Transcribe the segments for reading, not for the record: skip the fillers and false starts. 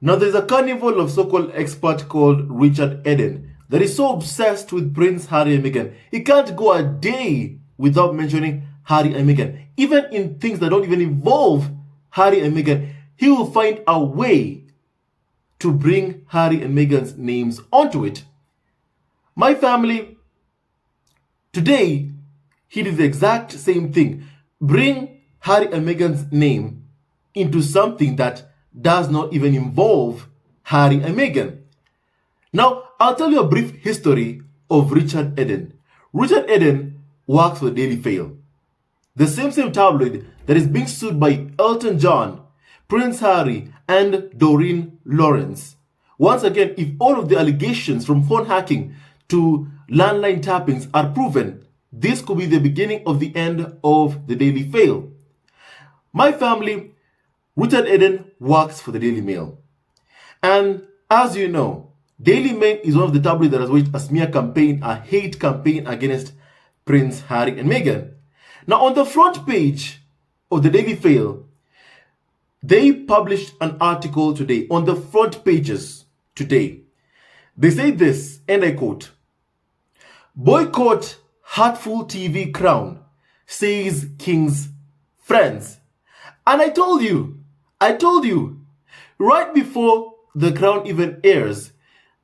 Now, there's a carnival of so-called expert called Richard Eden that is so obsessed with Prince Harry and Meghan. He can't go a day without mentioning Harry and Meghan. Even in things that don't even involve Harry and Meghan, he will find a way to bring Harry and Meghan's names onto it. My family, today, he did the exact same thing. Bring Harry and Meghan's name into something that does not even involve Harry and Meghan. Now, I'll tell you a brief history of Richard Eden. Richard Eden works for the Daily Mail, the same tabloid that is being sued by Elton John, Prince Harry, and Doreen Lawrence. Once again, if all of the allegations from phone hacking to landline tappings are proven, this could be the beginning of the end of the Daily Mail. My family, Richard Eden works for the Daily Mail. And as you know, Daily Mail is one of the tabloids that has waged a smear campaign, a hate campaign against Prince Harry and Meghan. Now, on the front page of the Daily Mail, they published an article today, on the front pages today. They say this, and I quote, "Boycott hurtful TV crown, says King's friends." And I told you, right before the crown even airs,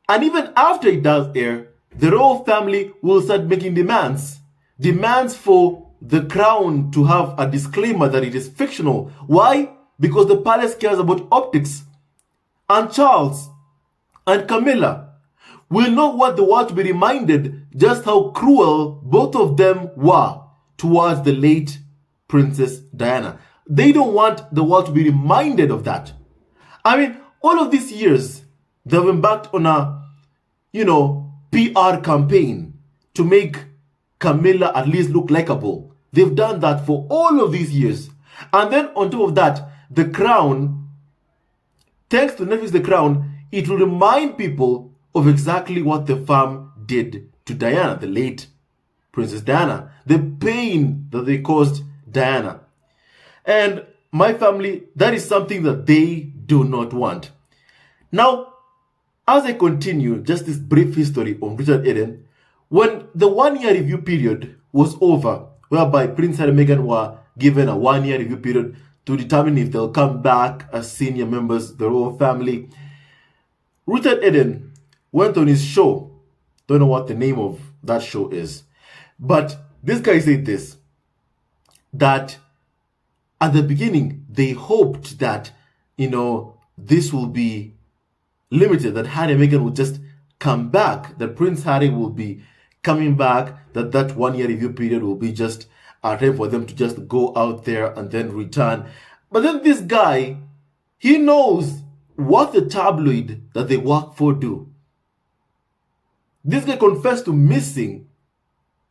and even after it does air, the royal family will start making demands for the crown to have a disclaimer that it is fictional. Why? Because the palace cares about optics. And Charles and Camilla will not want the world to be reminded just how cruel both of them were towards the late Princess Diana. They don't want the world to be reminded of that. I mean, all of these years, they've embarked on a, PR campaign to make Camilla at least look likable. They've done that for all of these years. And then on top of that, the crown, thanks to Netflix The Crown, it will remind people of exactly what the fam did to Diana, the late Princess Diana, the pain that they caused Diana. And my family, that is something that they do not want. Now, as I continue, just this brief history of Richard Eden, when the 1 year review period was over, whereby Prince Harry and Meghan were given a 1 year review period to determine if they'll come back as senior members of the royal family, Richard Eden went on his show. Don't know what the name of that show is. But this guy said this, that at the beginning, they hoped that, this will be limited, that Harry and Meghan would just come back, that Prince Harry will be coming back, that 1 year review period will be just a time for them to just go out there and then return. But then this guy, he knows what the tabloid that they work for do. This guy confessed to missing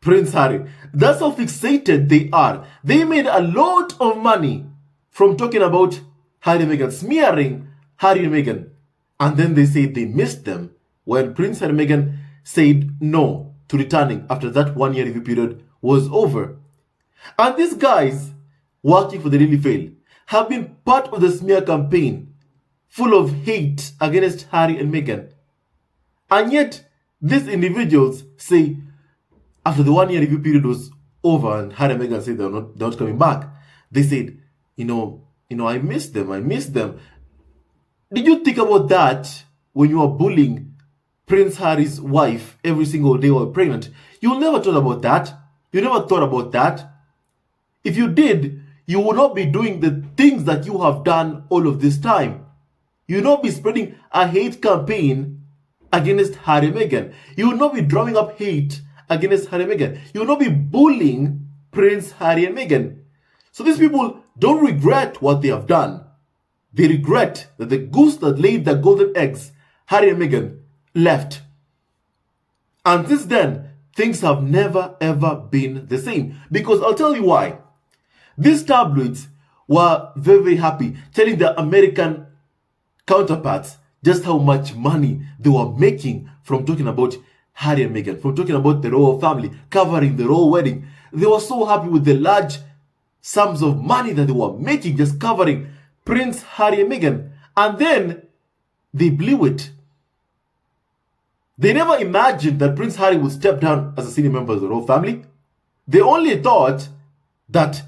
Prince Harry. That's how fixated they are. They made a lot of money from talking about Harry and Meghan, smearing Harry and Meghan. And then they say they missed them when Prince Harry and Meghan said no to returning after that 1 year review period was over. And these guys working for the Daily Mail have been part of the smear campaign full of hate against Harry and Meghan. And yet, these individuals say, after the 1 year review period was over and Harry and Meghan said they're not coming back, they said, I miss them. Did you think about that when you were bullying Prince Harry's wife every single day while pregnant? You never thought about that. If you did, you would not be doing the things that you have done all of this time. You would not be spreading a hate campaign against Harry and Meghan. You would not be drumming up hate against Harry and Meghan. You would not be bullying Prince Harry and Meghan. So these people don't regret what they have done. They regret that the goose that laid the golden eggs, Harry and Meghan, left. And since then, things have never ever been the same. Because I'll tell you why. These tabloids were very, very happy telling their American counterparts just how much money they were making from talking about Harry and Meghan, from talking about the royal family, covering the royal wedding. They were so happy with the large sums of money that they were making just covering Prince Harry and Meghan. And then they blew it. They never imagined that Prince Harry would step down as a senior member of the royal family. They only thought that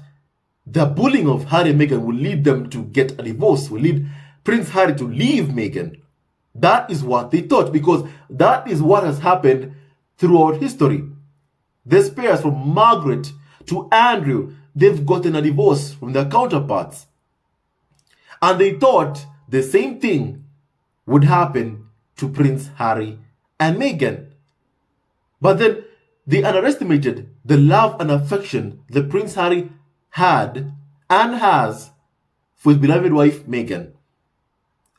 the bullying of Harry and Meghan would lead them to get a divorce, will lead Prince Harry to leave Meghan. That is what they thought, because that is what has happened throughout history. The Spears, from Margaret to Andrew, they've gotten a divorce from their counterparts. And they thought the same thing would happen to Prince Harry and Meghan. But then they underestimated the love and affection that Prince Harry had and has for his beloved wife Meghan.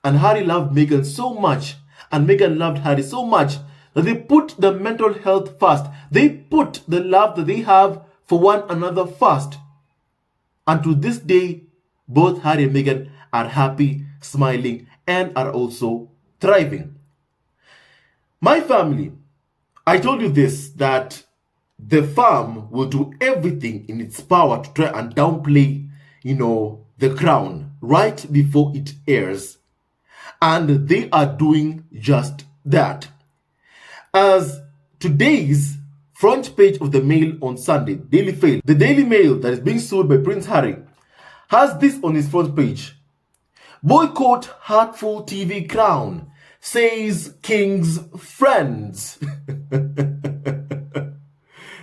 And Harry loved Meghan so much, and Meghan loved Harry so much, that they put the mental health first. They put the love that they have for one another first. And to this day, both Harry and Meghan are happy, smiling, and are also thriving. My family, I told you this, that the farm will do everything in its power to try and downplay, the crown right before it airs. And they are doing just that. As today's front page of the Mail on Sunday, Daily Mail, the Daily Mail that is being sued by Prince Harry, has this on its front page. Boycott hurtful TV crown, says King's friends.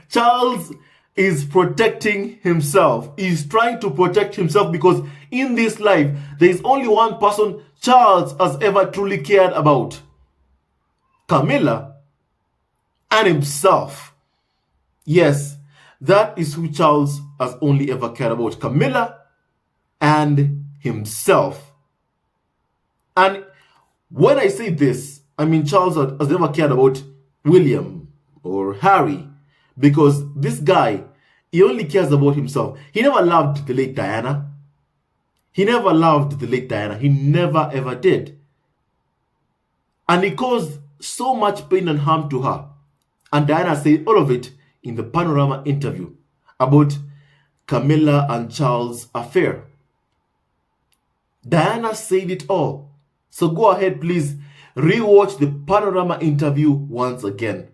Charles is protecting himself. He's trying to protect himself because in this life, there is only one person Charles has ever truly cared about. Camilla and himself. Yes, that is who Charles has only ever cared about. Camilla and himself. And when I say this, I mean Charles has never cared about William or Harry, because this guy, he only cares about himself. He never loved the late Diana. He never loved the late Diana. He never ever did. And he caused so much pain and harm to her. And Diana said all of it in the Panorama interview about Camilla and Charles' affair. Diana said it all. So go ahead, please, rewatch the Panorama interview once again.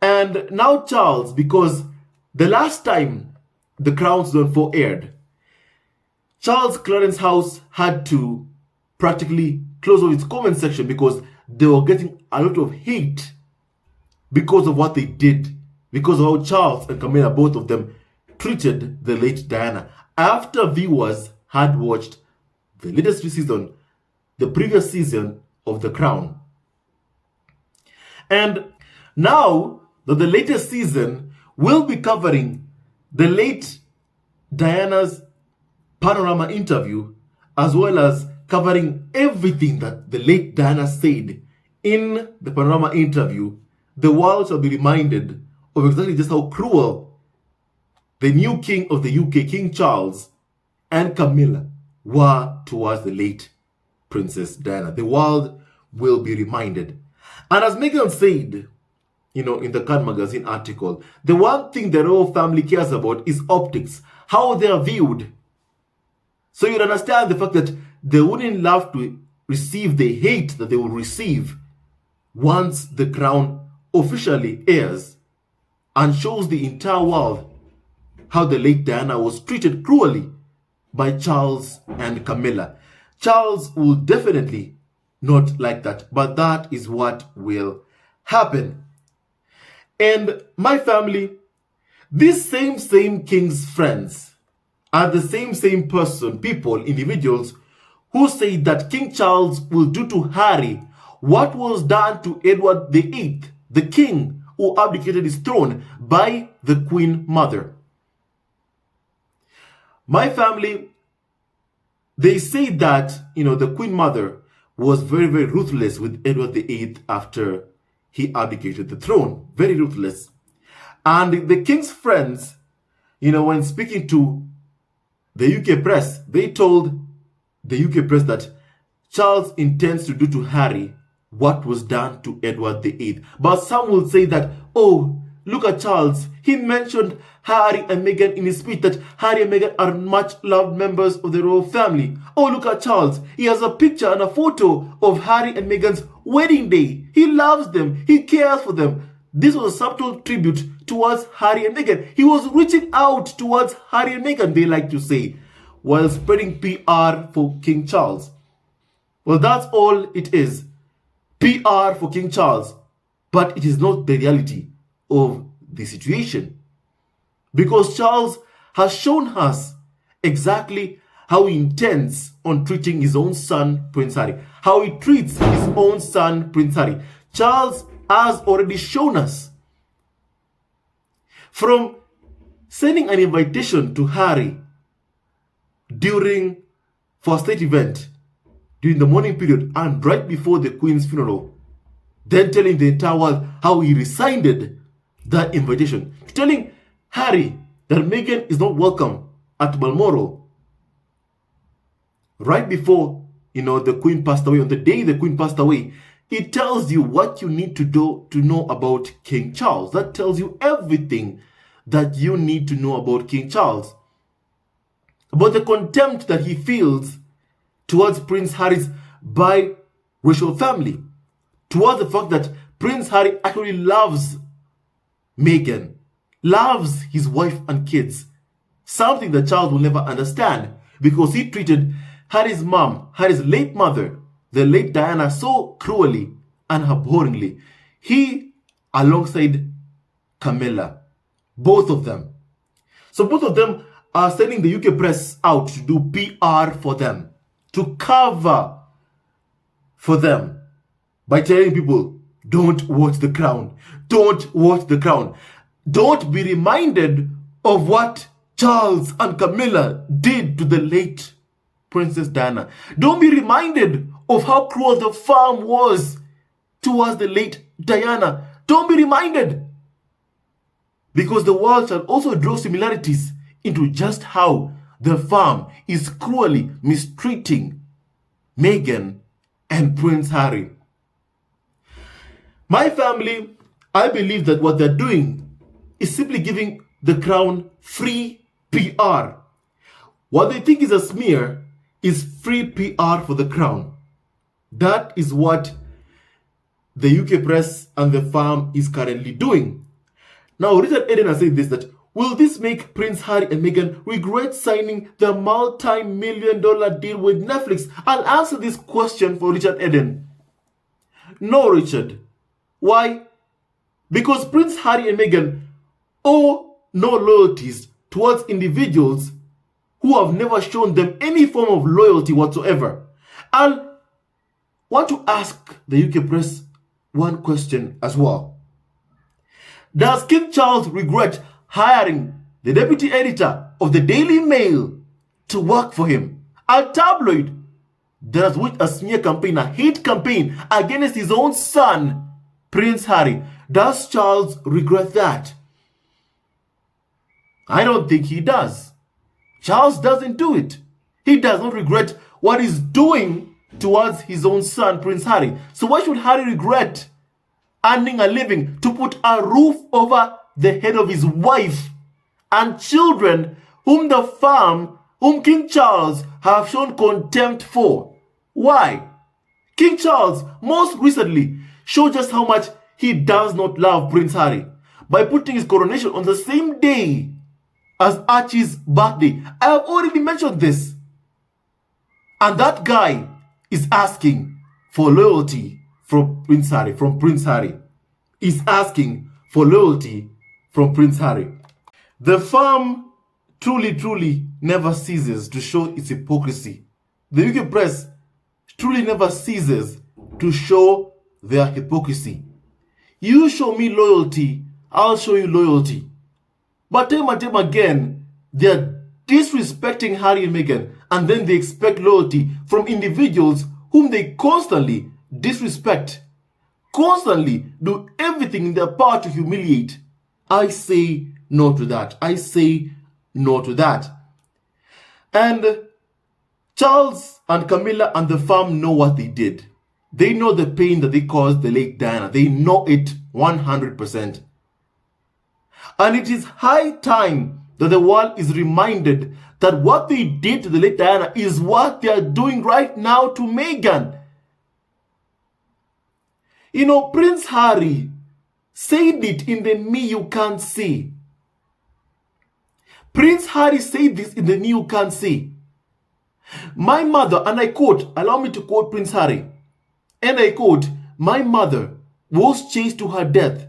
And now Charles, because the last time The Crown's Done For aired, Charles Clarence House had to practically close off its comment section because they were getting a lot of hate because of what they did, because of how Charles and Camilla, both of them, treated the late Diana. After viewers had watched the latest season, the previous season of The Crown. And now that the latest season will be covering the late Diana's Panorama interview, as well as covering everything that the late Diana said in the Panorama interview, the world shall be reminded of exactly just how cruel the new king of the UK, King Charles, and Camilla were towards the late Princess Diana. The world will be reminded. And as Meghan said, in the Can magazine article, the one thing the royal family cares about is optics, how they are viewed. So you'd understand the fact that they wouldn't love to receive the hate that they will receive once The Crown officially airs and shows the entire world how the late Diana was treated cruelly by Charles and Camilla. Charles will definitely not like that, but that is what will happen. And my family, these same king's friends are the same person, people, individuals who say that King Charles will do to Harry what was done to Edward VIII, the king who abdicated his throne by the Queen Mother. My family, they say that, the Queen Mother was very, very ruthless with Edward VIII after he abdicated the throne. Very ruthless. And the king's friends, when speaking to the UK press, they told the UK press that Charles intends to do to Harry what was done to Edward VIII. But some will say that, Look at Charles. He mentioned Harry and Meghan in his speech, that Harry and Meghan are much loved members of the royal family. Oh, look at Charles. He has a picture and a photo of Harry and Meghan's wedding day. He loves them. He cares for them. This was a subtle tribute towards Harry and Meghan. He was reaching out towards Harry and Meghan, they like to say, while spreading PR for King Charles. Well, that's all it is. PR for King Charles. But it is not the reality of the situation. Because Charles has shown us exactly how he intends on treating his own son, Prince Harry. How he treats his own son, Prince Harry. Charles has already shown us. From sending an invitation to Harry for a state event during the morning period and right before the Queen's funeral, then telling the entire world how he rescinded that invitation, telling Harry that Meghan is not welcome at Balmoral. Right before, the Queen passed away, on the day the Queen passed away, it tells you what you need to do to know about King Charles. That tells you everything that you need to know about King Charles. About the contempt that he feels towards Prince Harry's biracial family. Towards the fact that Prince Harry actually loves Meghan, loves his wife and kids. Something that Charles will never understand, because he treated Harry's mom, Harry's late mother, the late Diana, so cruelly and abhorrently. He, alongside Camilla, both of them. So both of them are sending the UK press out to do PR for them, to cover for them, by telling people, don't watch The Crown. Don't watch The Crown. Don't be reminded of what Charles and Camilla did to the late Princess Diana. Don't be reminded of how cruel the farm was towards the late Diana. Don't be reminded. Because the world shall also draw similarities into just how the farm is cruelly mistreating Meghan and Prince Harry. My family, I believe that what they're doing is simply giving the Crown free PR. What they think is a smear is free PR for the Crown. That is what the UK press and the farm is currently doing. Now, Richard Eden has said this, that will this make Prince Harry and Meghan regret signing the multi-million-dollar deal with Netflix? I'll answer this question for Richard Eden. No, Richard. Why? Because Prince Harry and Meghan owe no loyalties towards individuals who have never shown them any form of loyalty whatsoever. And want to ask the UK press one question as well. Does King Charles regret hiring the deputy editor of the Daily Mail to work for him? A tabloid that has waged a smear campaign, a hate campaign against his own son, Prince Harry. Does Charles regret that? I don't think he does. Charles doesn't do it. He does not regret what he's doing towards his own son, Prince Harry. So why should Harry regret earning a living to put a roof over the head of his wife and children, whom King Charles have shown contempt for? Why? King Charles most recently showed just how much he does not love Prince Harry by putting his coronation on the same day as Archie's birthday. I have already mentioned this. And that guy is asking for loyalty from Prince Harry. Is asking for loyalty from Prince Harry. The farm truly never ceases to show its hypocrisy. The UK press truly never ceases to show their hypocrisy. You show me loyalty, I'll show you loyalty. But time and time again, they're disrespecting Harry and Meghan, and then they expect loyalty from individuals whom they constantly disrespect, constantly do everything in their power to humiliate. I say no to that. I say no to that. And Charles and Camilla and the farm know what they did. They know the pain that they caused the late Diana. They know it 100%. And it is high time that the world is reminded that what they did to the late Diana is what they are doing right now to Meghan. You know, Prince Harry said it in the Me You Can't See. Prince Harry said this in the Me You Can't See. My mother, and I quote, allow me to quote Prince Harry, and I quote, my mother was chased to her death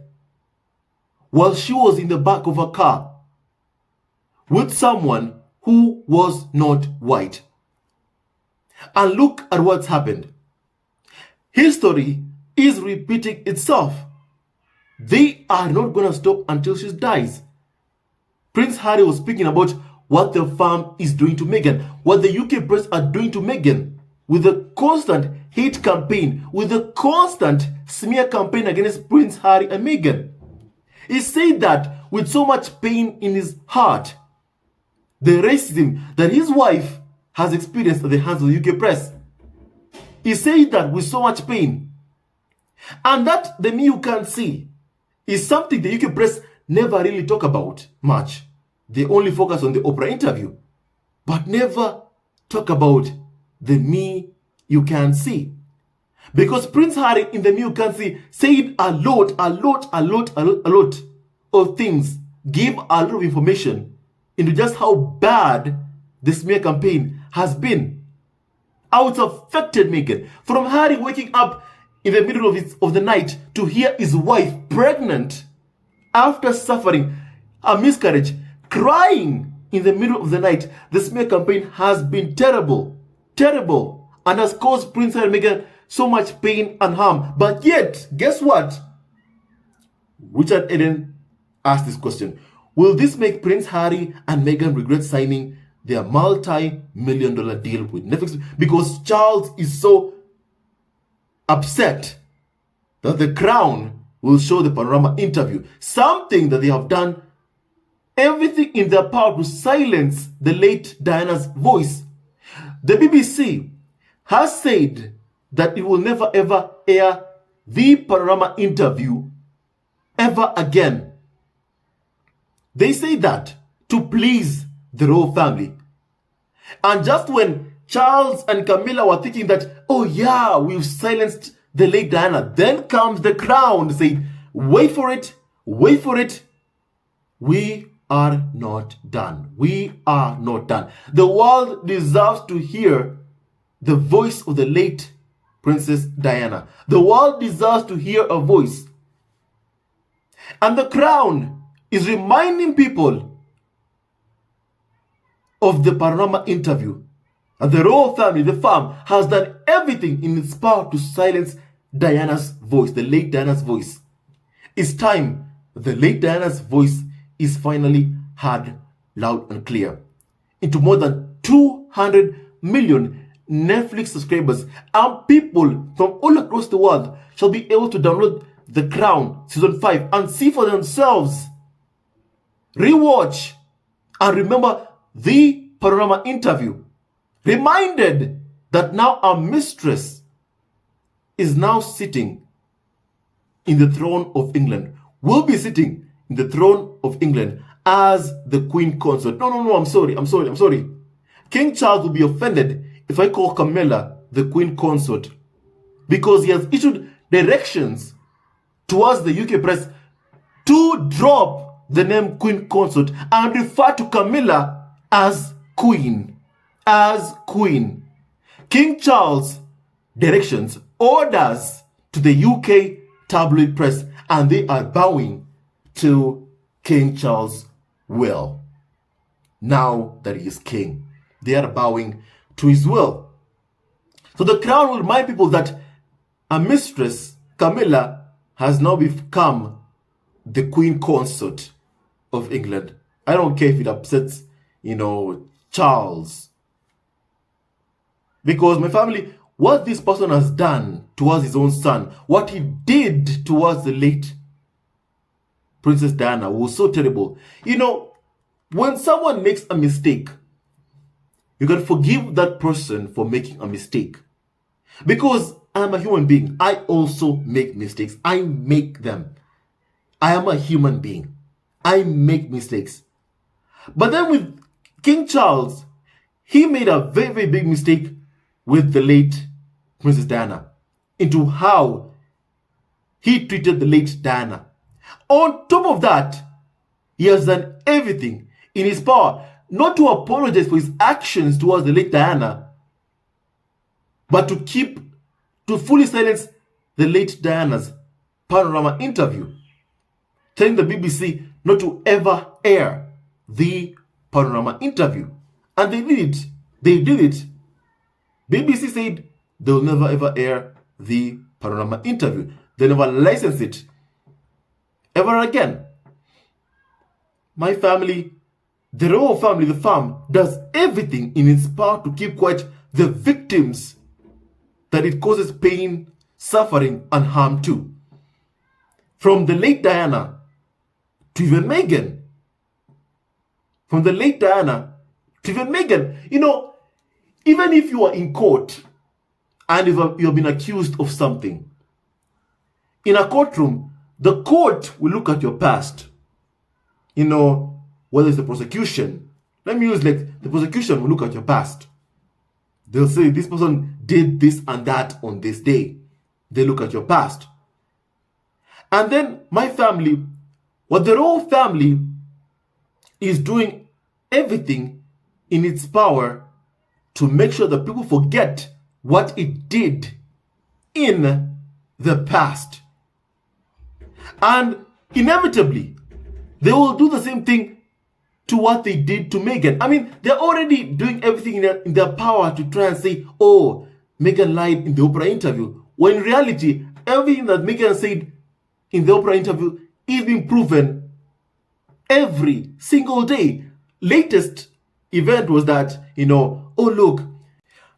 while she was in the back of a car with someone who was not white. And look at what's happened. History is repeating itself. They are not going to stop until she dies. Prince Harry was speaking about what the firm is doing to Meghan, what the UK press are doing to Meghan, with a constant hate campaign, with a constant smear campaign against Prince Harry and Meghan. He said that with so much pain in his heart, the racism that his wife has experienced at the hands of the UK press. He said that with so much pain. And that the Me You Can't See is something the UK press never really talk about much. They only focus on the Oprah interview, but never talk about the Me You Can't See. Because Prince Harry in the Me You Can't See said a lot of things, gave a lot of information into just how bad the smear campaign has been. How it's affected Meghan. From Harry waking up in the middle of the night to hear his wife pregnant after suffering a miscarriage, crying in the middle of the night. The smear campaign has been terrible, and has caused Prince Harry and Meghan so much pain and harm. But yet, guess what? Richard Eden asked this question. Will this make Prince Harry and Meghan regret signing their multi-million-dollar deal with Netflix? Because Charles is so upset that the Crown will show the Panorama interview, something that they have done everything in their power to silence the late Diana's voice. The BBC has said that it will never ever air the Panorama interview ever again. They say that to please the royal family. And just when Charles and Camilla were thinking that, oh yeah, we've silenced the late Diana, then comes the Crown to say, wait for it. We are not done. We are not done. The world deserves to hear the voice of the late Princess Diana. The world deserves to hear a voice. And the Crown is reminding people of the Panorama interview. And the royal family, the firm, has done everything in its power to silence Diana's voice, the late Diana's voice. It's time the late Diana's voice is finally heard loud and clear into more than 200 million Netflix subscribers, and people from all across the world shall be able to download The Crown Season 5 and see for themselves, rewatch, and remember the Panorama interview. Reminded that now our mistress is now sitting in the throne of England, will be sitting in the throne of England as the Queen Consort. No, I'm sorry. King Charles will be offended if I call Camilla the Queen Consort, because he has issued directions towards the UK press to drop the name Queen Consort and refer to Camilla as Queen. King Charles directions, orders to the UK tabloid press, and they are bowing to King Charles' will. Now that he is king, they are bowing to his will. So the Crown will remind people that a mistress, Camilla, has now become the Queen Consort of England. I don't care if it upsets, Charles. Because my family, what this person has done towards his own son, what he did towards the late Princess Diana was so terrible. When someone makes a mistake, you can forgive that person for making a mistake. Because I'm a human being. I also make mistakes. I make them. I am a human being. I make mistakes. But then with King Charles, he made a very, very big mistake with the late Princess Diana into how he treated the late Diana. On top of that, he has done everything in his power not to apologize for his actions towards the late Diana, but to fully silence the late Diana's Panorama interview, telling the BBC not to ever air the Panorama interview. And they did it. They did it. BBC said they'll never ever air the Panorama interview. They'll never license it ever again. My family, the royal family, the farm, does everything in its power to keep quiet the victims that it causes pain, suffering, and harm to. From the late Diana to even Meghan. From the late Diana to even Meghan. You know, even if you are in court and you have been accused of something, in a courtroom, the court will look at your past. You know, whether it's the prosecution. Let me use like the prosecution will look at your past. They'll say this person did this and that on this day. They look at your past. And then my family, what the royal family is doing everything in its power to make sure that people forget what it did in the past. And inevitably, they will do the same thing to what they did to Meghan. I mean, they're already doing everything in their power to try and say, oh, Meghan lied in the Oprah interview. When in reality, everything that Meghan said in the Oprah interview is being proven every single day. Latest event was that, oh look,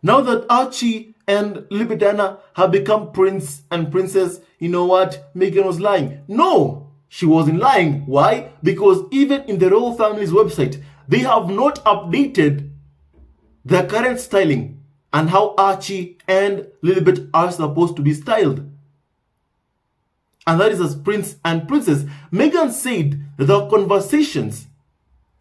now that Archie and Lily Diana have become prince and princess, you know what? Meghan was lying. No, she wasn't lying. Why? Because even in the royal family's website, they have not updated their current styling and how Archie and Lilibet are supposed to be styled. And that is as prince and princess. Meghan said that there are conversations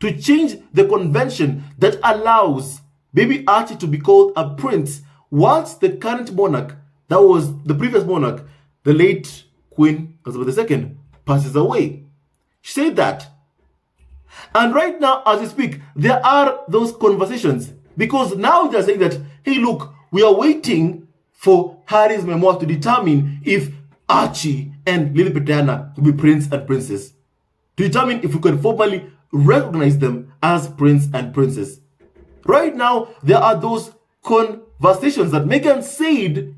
to change the convention that allows baby Archie to be called a prince once the current monarch, that was the previous monarch, the late Queen Elizabeth II, passes away. She said that. And right now, as we speak, there are those conversations. Because now they're saying that, hey, look, we are waiting for Harry's memoir to determine if Archie and Lily Diana will be prince and princess. To determine if we can formally recognize them as prince and princess. Right now, there are those conversations that Meghan said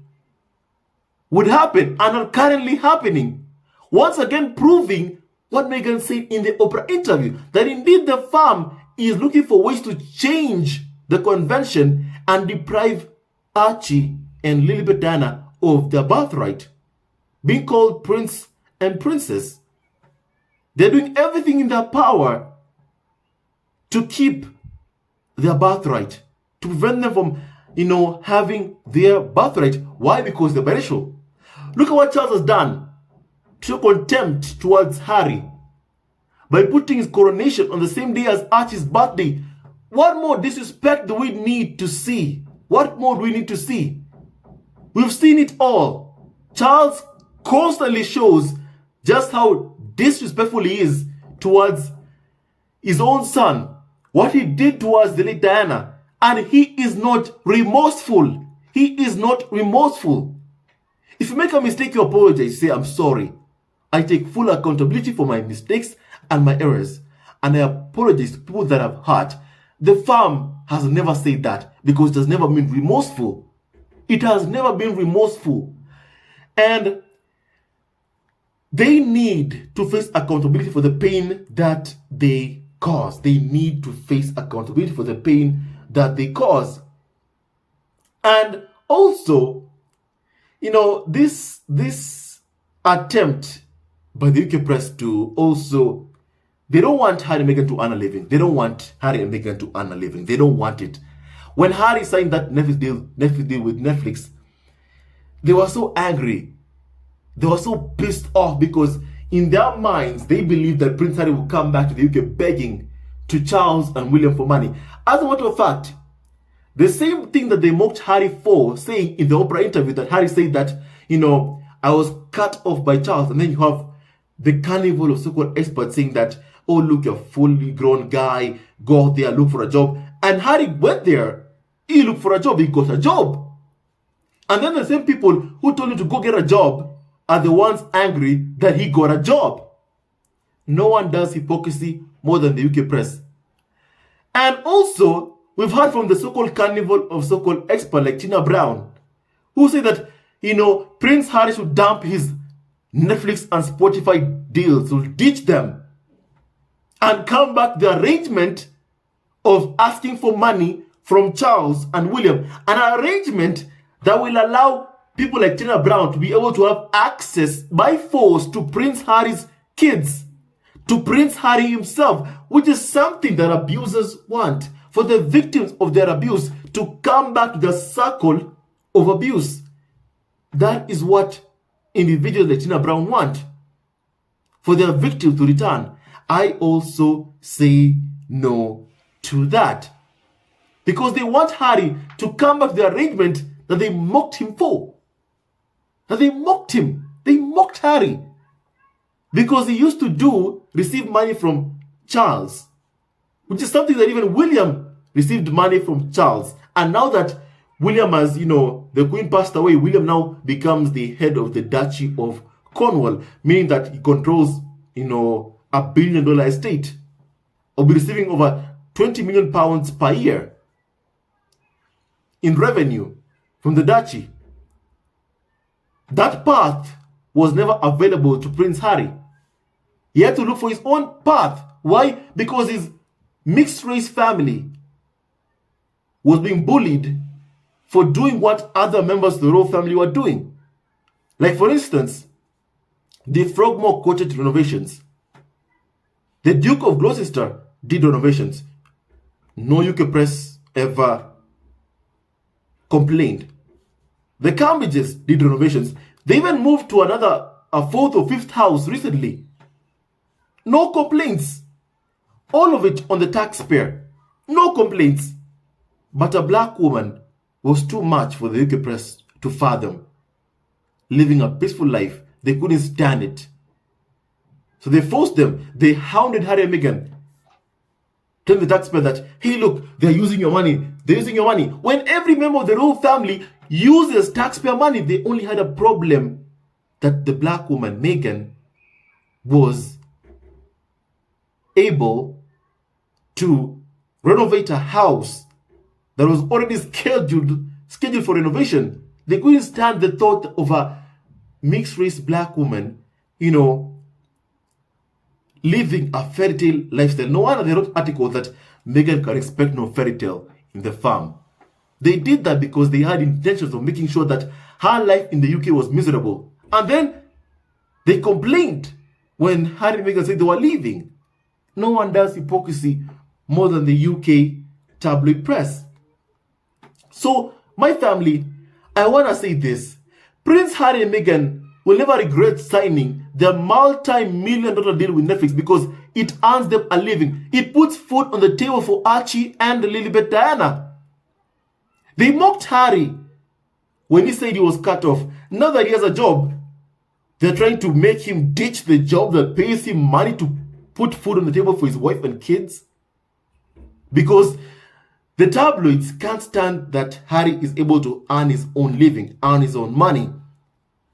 would happen and are currently happening. Once again proving what Meghan said in the Oprah interview, that indeed the farm is looking for ways to change the convention and deprive Archie and Lilibet Diana of their birthright, being called prince and princess. They're doing everything in their power to keep their birthright, to prevent them from, having their birthright. Why? Because they're biracial. Look at what Charles has done to show contempt towards Harry by putting his coronation on the same day as Archie's birthday. What more disrespect do we need to see? What more do we need to see? We've seen it all. Charles constantly shows just how disrespectful he is towards his own son, what he did towards the late Diana, and he is not remorseful. He is not remorseful. If you make a mistake, you apologize. Say, I'm sorry. I take full accountability for my mistakes and my errors. And I apologize to people that I've hurt. The farm has never said that because it has never been remorseful. It has never been remorseful. And they need to face accountability for the pain that they cause. They need to face accountability for the pain that they cause. And also, this attempt by the UK press to also, they don't want Harry and Meghan to earn a living. They don't want Harry and Meghan to earn a living. They don't want it. When Harry signed that Netflix deal with Netflix, they were so angry. They were so pissed off because in their minds, they believe that Prince Harry will come back to the UK begging to Charles and William for money. As a matter of fact, the same thing that they mocked Harry for, saying in the Oprah interview that Harry said that, I was cut off by Charles, and then you have the carnival of so-called experts saying that, oh, look, you're a fully grown guy, go out there, look for a job. And Harry went there, he looked for a job, he got a job. And then the same people who told him to go get a job are the ones angry that he got a job. No one does hypocrisy more than the UK press. And also, we've heard from the so-called carnival of so-called experts like Tina Brown, who say that, Prince Harry should dump his Netflix and Spotify deals, will ditch them, and come back to the arrangement of asking for money from Charles and William. An arrangement that will allow people like Tina Brown to be able to have access by force to Prince Harry's kids, to Prince Harry himself, which is something that abusers want, for the victims of their abuse to come back to the circle of abuse. That is what individuals like Tina Brown want, for their victims to return. I also say no to that, because they want Harry to come back to the arrangement that they mocked him for. That they mocked him. They mocked Harry because he used to receive money from Charles, which is something that even William received money from Charles. And now that William has, the Queen passed away, William now becomes the head of the Duchy of Cornwall, meaning that he controls, $1 billion estate. Will be receiving over £20 million per year in revenue from the duchy. That path was never available to Prince Harry. He had to look for his own path. Why? Because his mixed race family was being bullied for doing what other members of the royal family were doing. Like, for instance, the Frogmore Cottage renovations. The Duke of Gloucester did renovations. No UK press ever complained. The Cambridges did renovations. They even moved to a fourth or fifth house recently. No complaints. All of it on the taxpayer. No complaints. But a black woman was too much for the UK press to fathom. Living a peaceful life, they couldn't stand it. So they forced them. They hounded Harry and Meghan, telling the taxpayer that, hey, look, they're using your money. They're using your money. When every member of the royal family uses taxpayer money, they only had a problem that the black woman, Meghan, was able to renovate a house that was already scheduled for renovation. They couldn't stand the thought of a mixed race black woman, living a fairy tale lifestyle. No wonder they wrote articles that Meghan can expect no fairy tale in the farm. They did that because they had intentions of making sure that her life in the UK was miserable. And then they complained when Harry and Meghan said they were leaving. No one does hypocrisy more than the UK tabloid press. So, my family, I want to say this. Prince Harry and Meghan will never regret signing their multi-million-dollar deal with Netflix because it earns them a living. It puts food on the table for Archie and Lilibet Diana. They mocked Harry when he said he was cut off. Now that he has a job, they're trying to make him ditch the job that pays him money to put food on the table for his wife and kids. Because the tabloids can't stand that Harry is able to earn his own living, earn his own money,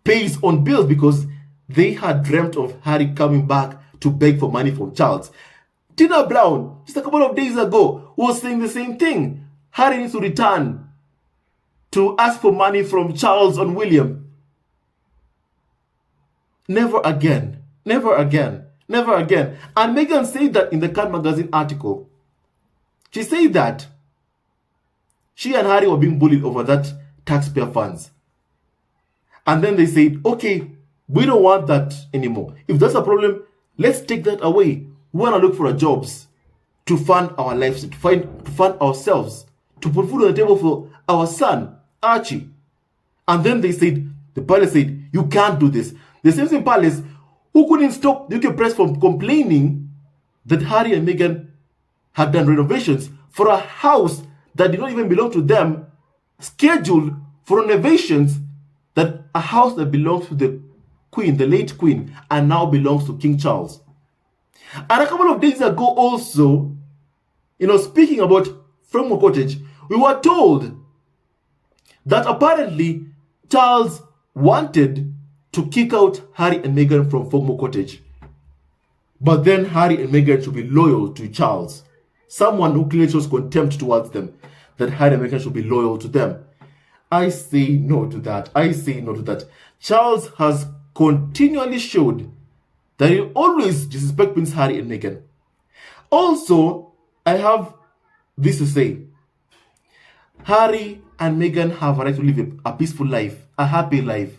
pay his own bills, because they had dreamt of Harry coming back to beg for money from Charles. Tina Brown, just a couple of days ago, was saying the same thing. Harry needs to return to ask for money from Charles and William. Never again. Never again. Never again. And Meghan said that in the Can magazine article. She said that she and Harry were being bullied over that taxpayer funds. And then they said, okay, we don't want that anymore. If that's a problem, let's take that away. We want to look for jobs to fund our lives, to fund ourselves, to put food on the table for our son, Archie. And then they said, the palace said, you can't do this. The same palace who couldn't stop the UK press from complaining that Harry and Meghan had done renovations for a house that did not even belong to them, scheduled for renovations, that a house that belongs to the Queen, the late Queen, and now belongs to King Charles. And a couple of days ago also, speaking about Frogmore Cottage, we were told that apparently Charles wanted to kick out Harry and Meghan from Frogmore Cottage. But then Harry and Meghan should be loyal to Charles. Someone who clearly shows contempt towards them, that Harry and Meghan should be loyal to them. I say no to that. I say no to that. Charles has continually showed that he always disrespects Prince Harry and Meghan. Also, I have this to say. Harry and Meghan have a right to live a peaceful life, a happy life.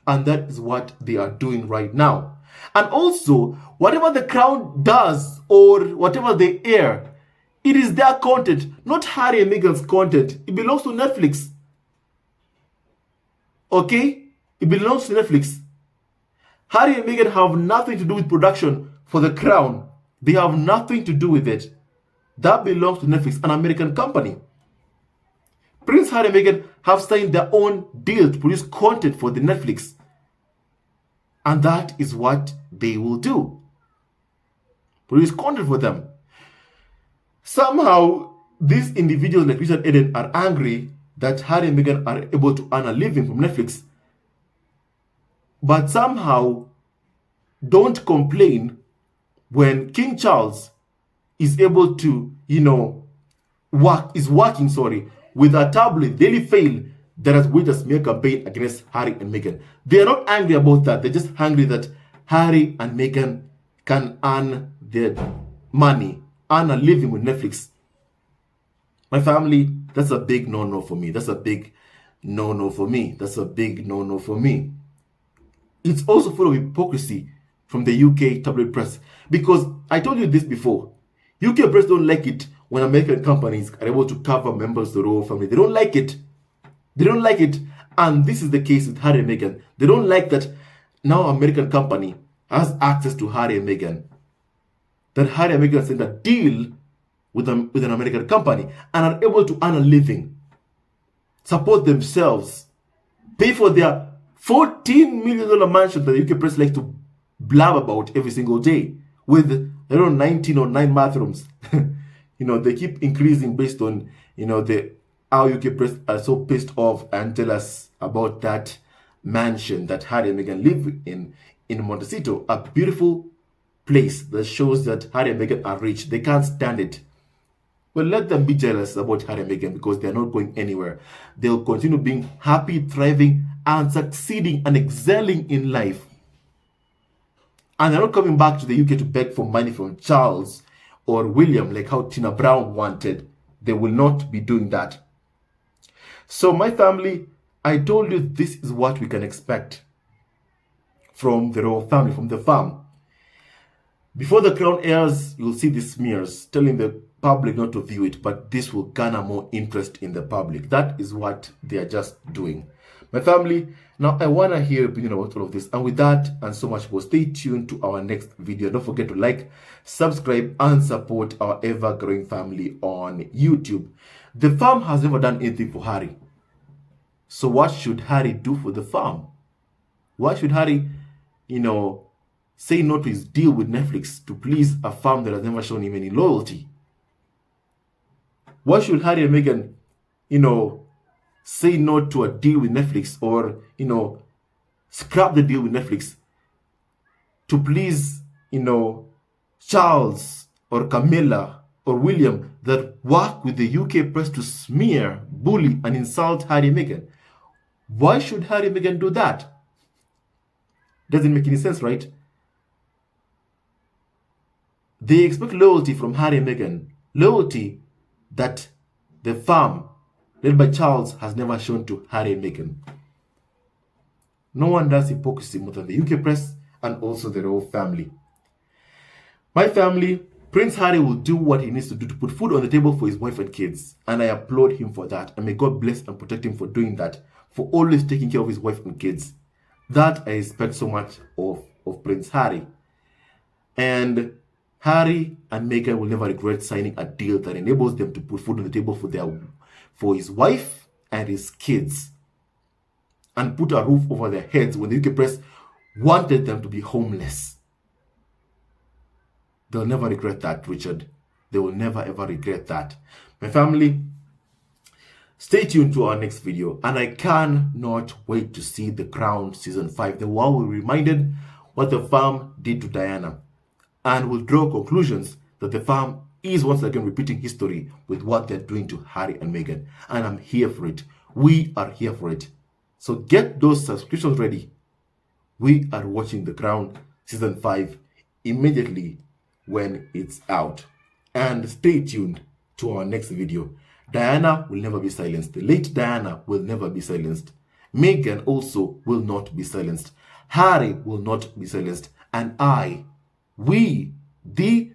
And that is what they are doing right now. And also, whatever the Crown does or whatever they air, it is their content, not Harry and Meghan's content. It belongs to Netflix. Okay? It belongs to Netflix. Harry and Meghan have nothing to do with production for the Crown. They have nothing to do with it. That belongs to Netflix, an American company. Prince Harry and Meghan have signed their own deal to produce content for the Netflix. And that is what they will do. Produce content for them. Somehow, these individuals like Richard Eden are angry that Harry and Meghan are able to earn a living from Netflix, but somehow don't complain when King Charles is able to, working with a tabloid, Daily Fail, that has waged a smear campaign against Harry and Meghan. They are not angry about that. They're just angry that Harry and Meghan can earn their money, earn a living with Netflix. My family, that's a big no-no for me. That's a big no-no for me. That's a big no-no for me. It's also full of hypocrisy from the UK tabloid press. Because I told you this before. UK press don't like it when American companies are able to cover members of the royal family. They don't like it. They don't like it. And this is the case with Harry and Meghan. They don't like that now American company has access to Harry and Meghan. That Harry and Meghan sent a deal with an American company and are able to earn a living, support themselves, pay for their $14 million mansion that the UK press likes to blab about every single day with, 19 or 9 bathrooms. They keep increasing based on, our UK press are so pissed off and jealous about that mansion that Harry and Meghan live in Montecito, a beautiful place that shows that Harry and Meghan are rich. They can't stand it. Well, let them be jealous about Harry and Meghan because they're not going anywhere. They'll continue being happy, thriving, and succeeding and excelling in life. And they're not coming back to the UK to beg for money from Charles or William like how Tina Brown wanted. They will not be doing that. So my family, I told you this is what we can expect from the royal family, from the farm. Before the Crown airs, you'll see the smears telling the public not to view it, but this will garner more interest in the public. That is what they are just doing. My family, now I want to hear your opinion about all of this. And with that and so much more, stay tuned to our next video. Don't forget to like, subscribe, and support our ever-growing family on YouTube. The farm has never done anything for Harry. So what should Harry do for the farm? Why should Harry, say no to his deal with Netflix to please a farm that has never shown him any loyalty? Why should Harry and Meghan, say no to a deal with Netflix or, scrap the deal with Netflix to please, Charles or Camilla or William that work with the UK press to smear, bully, and insult Harry and Meghan? Why should Harry and Meghan do that? Doesn't make any sense, right? They expect loyalty from Harry and Meghan. Loyalty that the farm led by Charles has never shown to Harry and Meghan. No one does hypocrisy more than the UK press and also the royal family. My family, Prince Harry will do what he needs to do to put food on the table for his wife and kids. And I applaud him for that. And may God bless and protect him for doing that. For always taking care of his wife and kids. That I expect so much of of Prince Harry. And Harry and Meghan will never regret signing a deal that enables them to put food on the table for his wife and his kids, and put a roof over their heads when the UK press wanted them to be homeless. They'll never regret that, Richard. They will never ever regret that. My family, stay tuned to our next video, and I cannot wait to see The Crown Season 5. The world will be reminded what the farm did to Diana, and will draw conclusions that the farm is once again repeating history with what they're doing to Harry and Meghan. And I'm here for it. We are here for it. So get those subscriptions ready. We are watching The Crown Season 5 immediately when it's out. And stay tuned to our next video. Diana will never be silenced. The late Diana will never be silenced. Meghan also will not be silenced. Harry will not be silenced. And we, the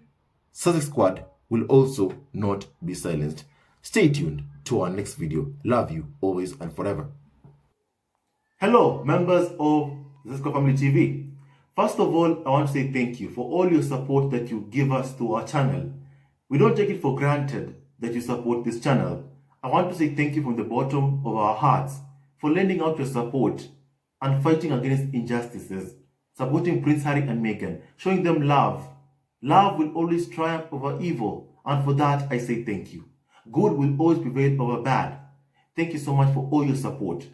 Sussex Squad, will also not be silenced. Stay tuned to our next video. Love you always and forever. Hello, members of Zesco Family TV. First of all, I want to say thank you for all your support that you give us to our channel. We don't take it for granted that you support this channel. I want to say thank you from the bottom of our hearts for lending out your support and fighting against injustices, supporting Prince Harry and Meghan, showing them love. Love will always triumph over evil, and for that I say thank you. Good will always prevail over bad. Thank you so much for all your support.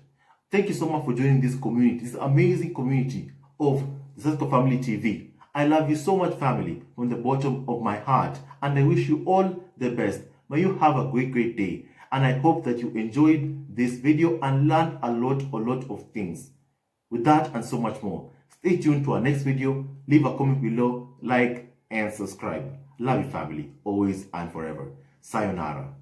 Thank you so much for joining this community, this amazing community of Zesco Family TV. I love you so much, family, from the bottom of my heart, and I wish you all the best. May you have a great day, and I hope that you enjoyed this video and learned a lot of things. With that and so much more, stay tuned to our next video. Leave a comment below, like, and subscribe. Love you, family, always and forever. Sayonara.